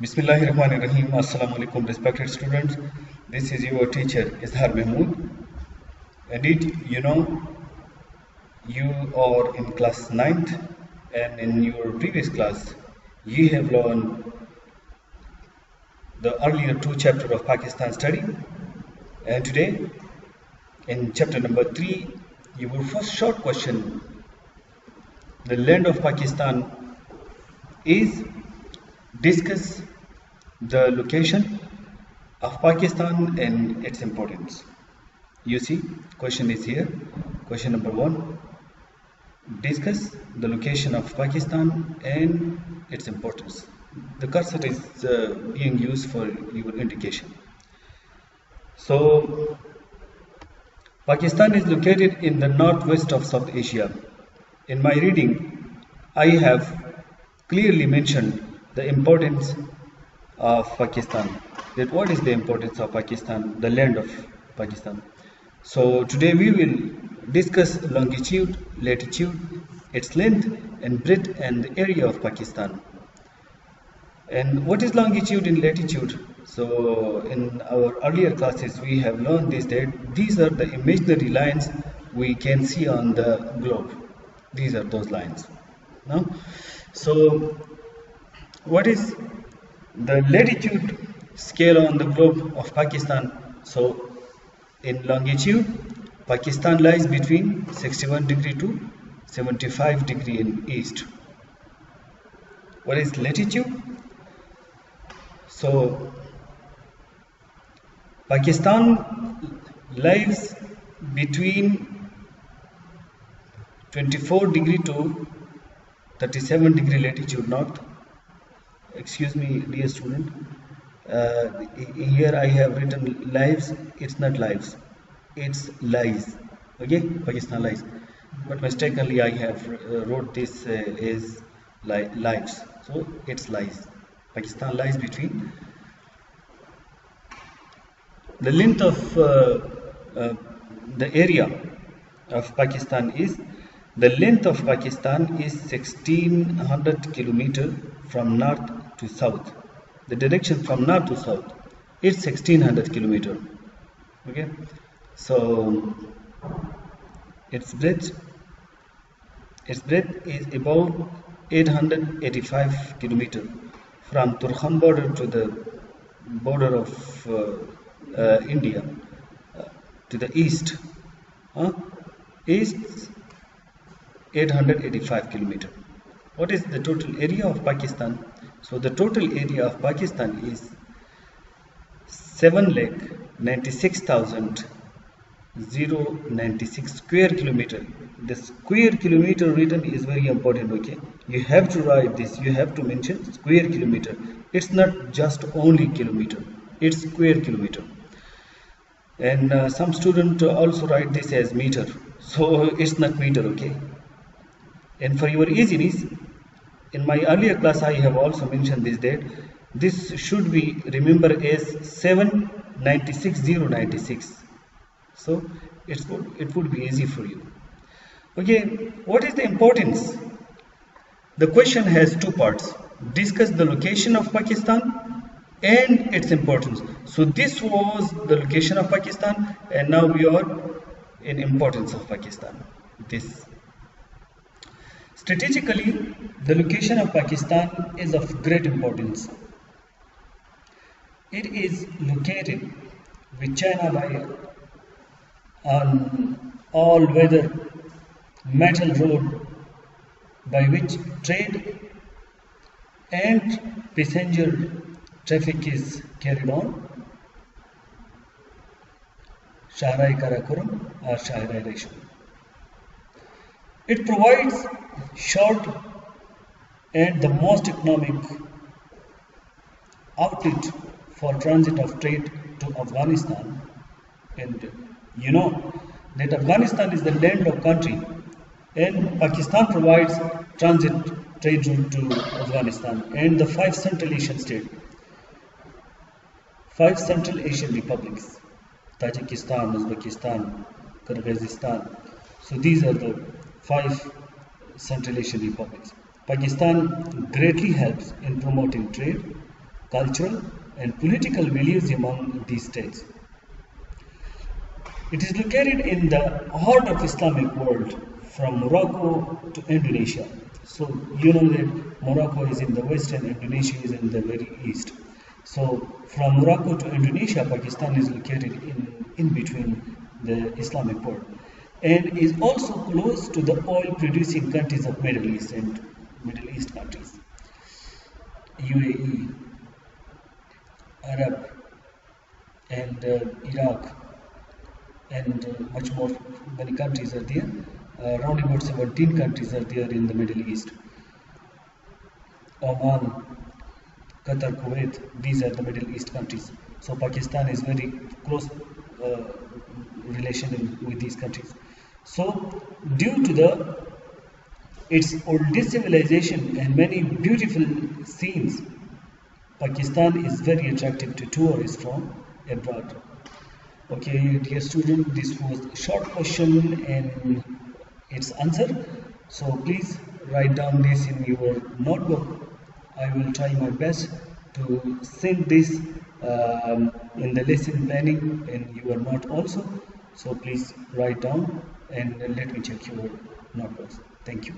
Bismillahirrahmanirrahim. Assalamu alaikum, respected students. This is your teacher Izhar Mahmood. Indeed, you are in class 9th, and in your previous class, you have learned the earlier two chapters of Pakistan study. And today, in chapter number 3, your first short question: the land of Pakistan is. Discuss the location of Pakistan and its importance. You see, question is here. Question number 1. Discuss the location of Pakistan and its importance. The cursor is being used for your indication. So, Pakistan is located in the northwest of South Asia. In my reading, I have clearly mentioned the importance of Pakistan. That what is the importance of Pakistan, the land of Pakistan. So today we will discuss longitude, latitude, its length and breadth and the area of Pakistan. And what is longitude and latitude? So in our earlier classes we have learned this, that these are the imaginary lines we can see on the globe. These are those lines. No? So what is the latitude scale on the globe of Pakistan? So in longitude, Pakistan lies between 61 degree to 75 degree in east. What is latitude? So Pakistan lies between 24 degree to 37 degree latitude north. Excuse me, dear student, here I have written lives. It's not lives, it's lies. Okay, Pakistan lies, but mistakenly I have wrote this as lives, so it's lies. Pakistan lies between. The length of the area of Pakistan is, the length of Pakistan is 1600 kilometers from north to south. The direction from north to south is 1600 kilometers. Okay, so its breadth is about 885 kilometers from Turkhan border to the border of India to the east. Is 885 kilometers. What is the total area of Pakistan? So the total area of Pakistan is 7,96,096 square kilometer. The square kilometer written is very important. Okay, you have to write this. You have to mention square kilometer. It's not just only kilometer. It's square kilometer. And some students also write this as meter. So it's not meter. Okay. And for your easiness, in my earlier class I have also mentioned this, that this should be remembered as 7,96,096. So it would be easy for you. Okay, what is the importance? The question has two parts. Discuss the location of Pakistan and its importance. So this was the location of Pakistan, and now we are in importance of Pakistan. This. Strategically, the location of Pakistan is of great importance. It is located with China by an all-weather metal road by which trade and passenger traffic is carried on. Shahrai Karakoram or Shahrai Resham. It provides short and the most economic outlet for transit of trade to Afghanistan. And you know that Afghanistan is the landlocked country, and Pakistan provides transit trade route to Afghanistan and the 5 Central Asian states, 5 Central Asian republics: Tajikistan, Uzbekistan, Kyrgyzstan. So these are the 5 Central Asian republics. Pakistan greatly helps in promoting trade, cultural and political values among these states. It is located in the heart of Islamic world, from Morocco to Indonesia. So you know that Morocco is in the west and Indonesia is in the very east. So from Morocco to Indonesia, Pakistan is located in between the Islamic world, and is also close to the oil producing countries of Middle East and Middle East countries. UAE, Arab, and Iraq, and much more. Many countries are there. Around about 17 countries are there in the Middle East. Oman, Qatar, Kuwait, these are the Middle East countries. So Pakistan is very close relation with these countries. So due to its oldest civilization and many beautiful scenes, Pakistan is very attractive to tourists from abroad. Okay, dear student, this was a short question and its answer. So please write down this in your notebook. I will try my best to send this in the lesson planning in your note also. So please write down and let me check your notebooks. Thank you.